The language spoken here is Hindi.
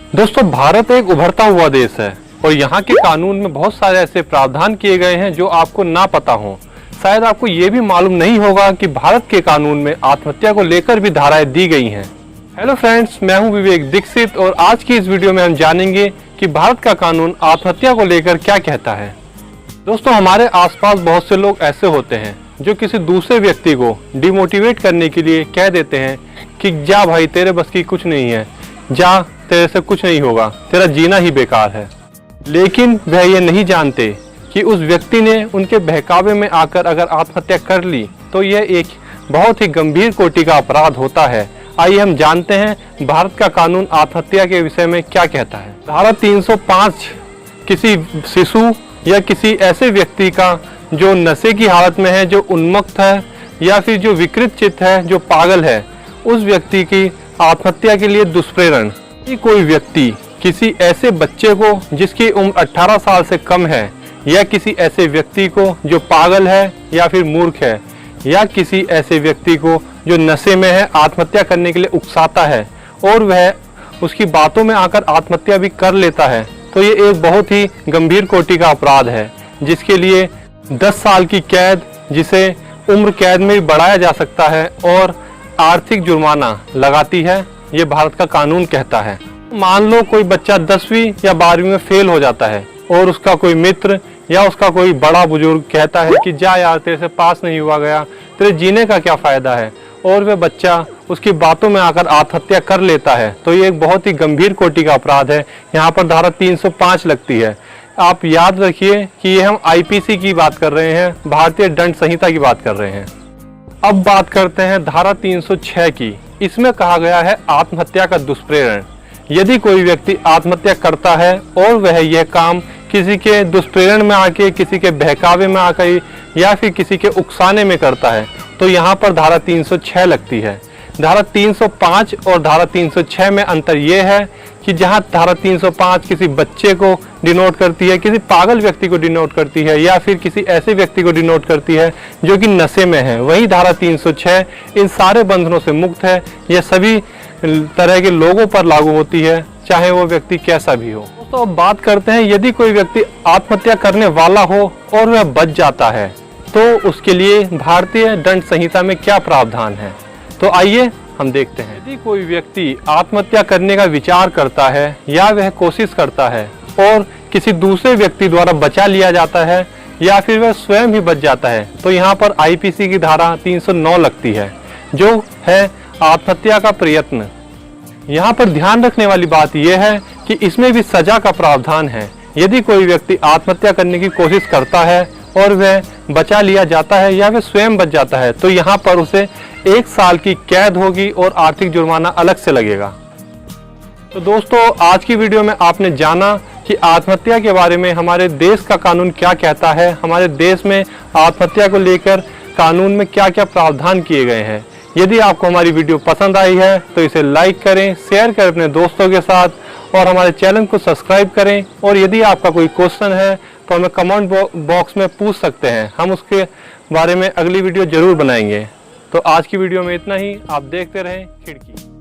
दोस्तों, भारत एक उभरता हुआ देश है और यहाँ के कानून में बहुत सारे ऐसे प्रावधान किए गए हैं जो आपको ना पता हो। शायद आपको ये भी मालूम नहीं होगा कि भारत के कानून में आत्महत्या को लेकर भी धाराएं दी गई हैं। हेलो फ्रेंड्स, मैं हूं विवेक दीक्षित और आज की इस वीडियो में हम जानेंगे कि भारत का कानून आत्महत्या को लेकर क्या कहता है। दोस्तों, हमारे आसपास बहुत से लोग ऐसे होते हैं जो किसी दूसरे व्यक्ति को डिमोटिवेट करने के लिए कह देते हैं कि जा भाई, तेरे बस की कुछ नहीं है, जा, तेरे से कुछ नहीं होगा, तेरा जीना ही बेकार है। लेकिन वह ये नहीं जानते कि उस व्यक्ति ने उनके बहकावे में आकर अगर आत्महत्या कर ली तो यह एक बहुत ही गंभीर कोटि का अपराध होता है। आइए हम जानते हैं भारत का कानून आत्महत्या के विषय में क्या कहता है। धारा 305 किसी शिशु या किसी ऐसे व्यक्ति का जो नशे की हालत में है, जो उन्मत्त है या फिर जो विकृत चित्त है, जो पागल है, उस व्यक्ति की आत्महत्या के लिए दुष्प्रेरण। कोई व्यक्ति किसी ऐसे बच्चे को जिसकी उम्र 18 साल से कम है या किसी ऐसे व्यक्ति को जो पागल है या फिर मूर्ख है या किसी ऐसे व्यक्ति को जो नशे में है आत्महत्या करने के लिए उकसाता है और वह उसकी बातों में आकर आत्महत्या भी कर लेता है, तो ये एक बहुत ही गंभीर कोटि का अपराध है जिसके लिए 10 साल की कैद, जिसे उम्र कैद में भी बढ़ाया जा सकता है, और आर्थिक जुर्माना लगाती है, ये भारत का कानून कहता है। मान लो कोई बच्चा 10वीं या 12वीं में फेल हो जाता है और उसका कोई मित्र या उसका कोई बड़ा बुजुर्ग कहता है कि जा यार, तेरे से पास नहीं हुआ गया, तेरे जीने का क्या फायदा है, और वह बच्चा उसकी बातों में आकर आत्महत्या कर लेता है, तो ये एक बहुत ही गंभीर कोटि का अपराध है। यहाँ पर धारा 305 लगती है। आप याद रखिए कि ये हम आईपीसी की बात कर रहे हैं, भारतीय दंड संहिता की बात कर रहे हैं। अब बात करते हैं धारा 306 की। इसमें कहा गया है आत्महत्या का दुष्प्रेरण। यदि कोई व्यक्ति आत्महत्या करता है और वह यह काम किसी के दुष्प्रेरण में आके, किसी के बहकावे में आकर या फिर किसी के उकसाने में करता है, तो यहाँ पर धारा 306 लगती है। धारा 305 और धारा 306 में अंतर यह है कि जहाँ धारा 305 किसी बच्चे को डिनोट करती है, किसी पागल व्यक्ति को डिनोट करती है या फिर किसी ऐसे व्यक्ति को डिनोट करती है जो कि नशे में है, वहीं धारा 306 इन सारे बंधनों से मुक्त है। यह सभी तरह के लोगों पर लागू होती है, चाहे वो व्यक्ति कैसा भी हो। तो अब बात करते हैं, यदि कोई व्यक्ति आत्महत्या करने वाला हो और वह बच जाता है तो उसके लिए भारतीय दंड संहिता में क्या प्रावधान है, तो आइए हम देखते हैं। यदि कोई व्यक्ति आत्महत्या करने का विचार करता है या वह कोशिश करता है और किसी दूसरे व्यक्ति द्वारा बचा लिया जाता है या फिर वह स्वयं ही बच जाता है, तो यहाँ पर आईपीसी की धारा 309 लगती है, जो है आत्महत्या का प्रयत्न। यहाँ पर ध्यान रखने वाली बात यह है कि इसमें भी सजा का प्रावधान है। यदि कोई व्यक्ति आत्महत्या करने की कोशिश करता है और वह बचा लिया जाता है या वह स्वयं बच जाता है, तो यहाँ पर उसे 1 साल की कैद होगी और आर्थिक जुर्माना अलग से लगेगा। तो दोस्तों, आज की वीडियो में आपने जाना कि आत्महत्या के बारे में हमारे देश का कानून क्या कहता है, हमारे देश में आत्महत्या को लेकर कानून में क्या क्या प्रावधान किए गए हैं। यदि आपको हमारी वीडियो पसंद आई है तो इसे लाइक करें, शेयर करें अपने दोस्तों के साथ और हमारे चैनल को सब्सक्राइब करें। और यदि आपका कोई क्वेश्चन है तो हमें कमेंट बॉक्स में पूछ सकते हैं, हम उसके बारे में अगली वीडियो जरूर बनाएंगे। तो आज की वीडियो में इतना ही। आप देखते रहें खिड़की।